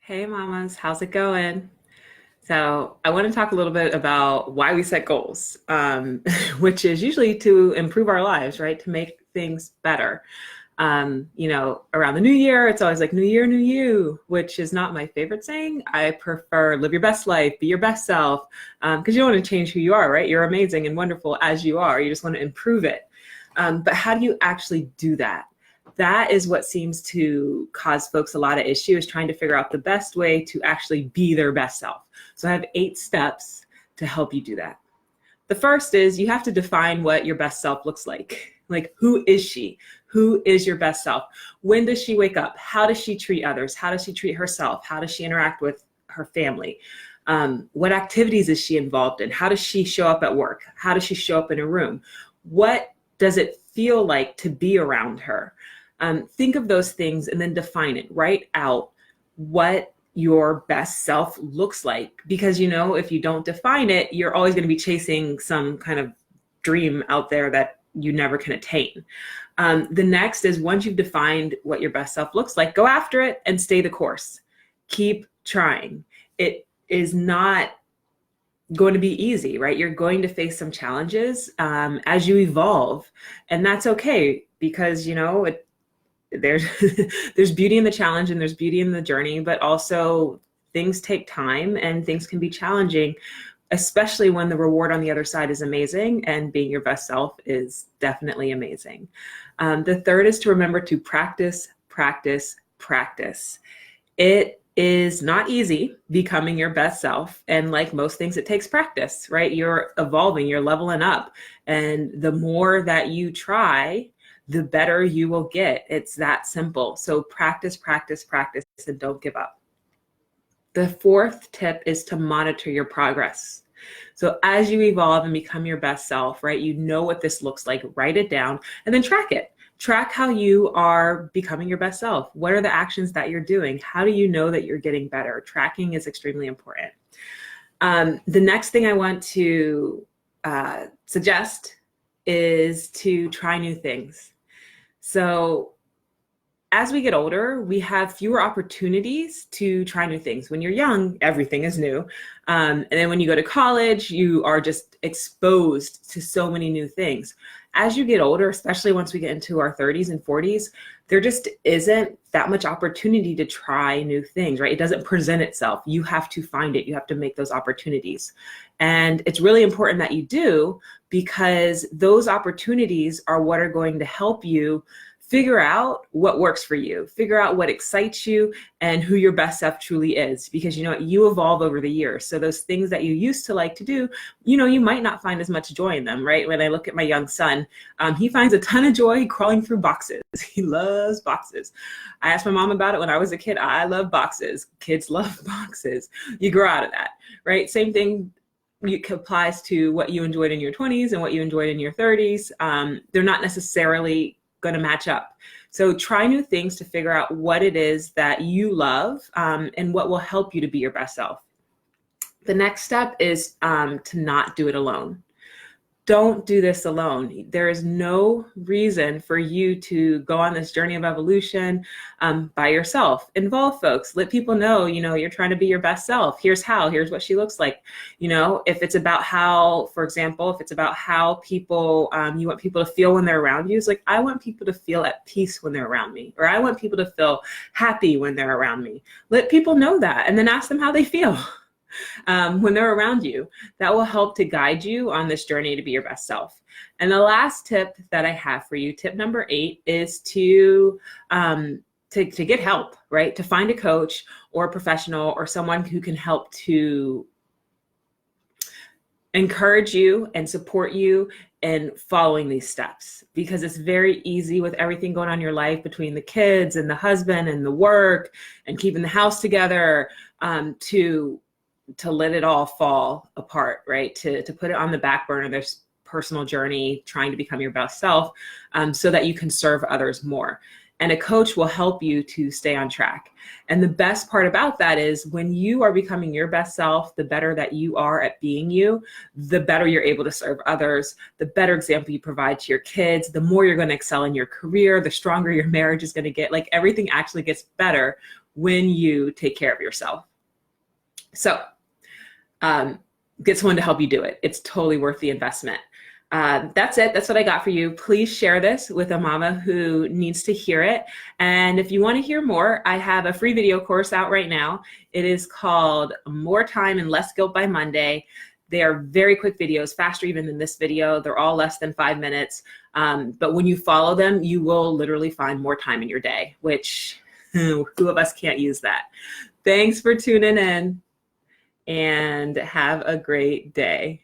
Hey mamas, how's it going? So I want to talk a little bit about why we set goals, which is usually to improve our lives, right? To make things better. Around the new year, it's always like new year, new you, which is not my favorite saying. I prefer live your best life, be your best self, because you don't want to change who you are, right? You're amazing and wonderful as you are. You just want to improve it. But how do you actually do that? That is what seems to cause folks a lot of issues, trying to figure out the best way to actually be their best self. So I have 8 steps to help you do that. The first is you have to define what your best self looks like. Like, who is she? Who is your best self? When does she wake up? How does she treat others? How does she treat herself? How does she interact with her family? What activities is she involved in? How does she show up at work? How does she show up in a room? What does it feel like to be around her? Think of those things and then define it. Write out what your best self looks like. Because, if you don't define it, you're always going to be chasing some kind of dream out there that you never can attain. The next is, once you've defined what your best self looks like, go after it and stay the course. Keep trying. It is not going to be easy, right? You're going to face some challenges as you evolve, and that's okay, because there's there's beauty in the challenge and there's beauty in the journey, but also things take time and things can be challenging, especially when the reward on the other side is amazing, and being your best self is definitely amazing. The third is to remember to practice, practice, practice. It is not easy becoming your best self. And like most things, it takes practice, right? You're evolving, you're leveling up. And the more that you try, the better you will get. It's that simple. So practice, practice, practice, and don't give up. The fourth tip is to monitor your progress. So as you evolve and become your best self, right, you know what this looks like, write it down, and then track it. Track how you are becoming your best self. What are the actions that you're doing? How do you know that you're getting better? Tracking is extremely important. The next thing I want to suggest is to try new things. So as we get older, we have fewer opportunities to try new things. When you're young, everything is new. And then when you go to college, you are just exposed to so many new things. As you get older, especially once we get into our 30s and 40s, there just isn't that much opportunity to try new things, right? It doesn't present itself. You have to find it. You have to make those opportunities. And it's really important that you do, because those opportunities are what are going to help you figure out what works for you, figure out what excites you, and who your best self truly is. Because you evolve over the years. So those things that you used to like to do, you might not find as much joy in them, right? When I look at my young son, he finds a ton of joy crawling through boxes. He loves boxes. I asked my mom about it when I was a kid. I love boxes. Kids love boxes. You grow out of that, right? Same thing applies to what you enjoyed in your 20s and what you enjoyed in your 30s. They're not necessarily going to match up. So try new things to figure out what it is that you love, and what will help you to be your best self. The next step is to not do it alone. Don't do this alone. There is no reason for you to go on this journey of evolution by yourself. Involve folks. Let people know, you're trying to be your best self. Here's how. Here's what she looks like. If it's about how, for example, if it's about how people, you want people to feel when they're around you, it's like, I want people to feel at peace when they're around me, or I want people to feel happy when they're around me. Let people know that, and then ask them how they feel. When they're around you. That will help to guide you on this journey to be your best self. And the last tip that I have for you, tip number 8, is to get help, right? To find a coach or a professional or someone who can help to encourage you and support you in following these steps, because it's very easy with everything going on in your life, between the kids and the husband and the work and keeping the house together, to let it all fall apart, right? To put it on the back burner, this personal journey, trying to become your best self, so that you can serve others more. And a coach will help you to stay on track. And the best part about that is, when you are becoming your best self, the better that you are at being you, the better you're able to serve others, the better example you provide to your kids, the more you're going to excel in your career, the stronger your marriage is going to get. Like, everything actually gets better when you take care of yourself. So get someone to help you do it. It's totally worth the investment. That's it. That's what I got for you. Please share this with a mama who needs to hear it. And if you want to hear more, I have a free video course out right now. It is called More Time and Less Guilt by Monday. They are very quick videos, faster even than this video. They're all less than 5 minutes. But when you follow them, you will literally find more time in your day, which who of us can't use that? Thanks for tuning in and have a great day.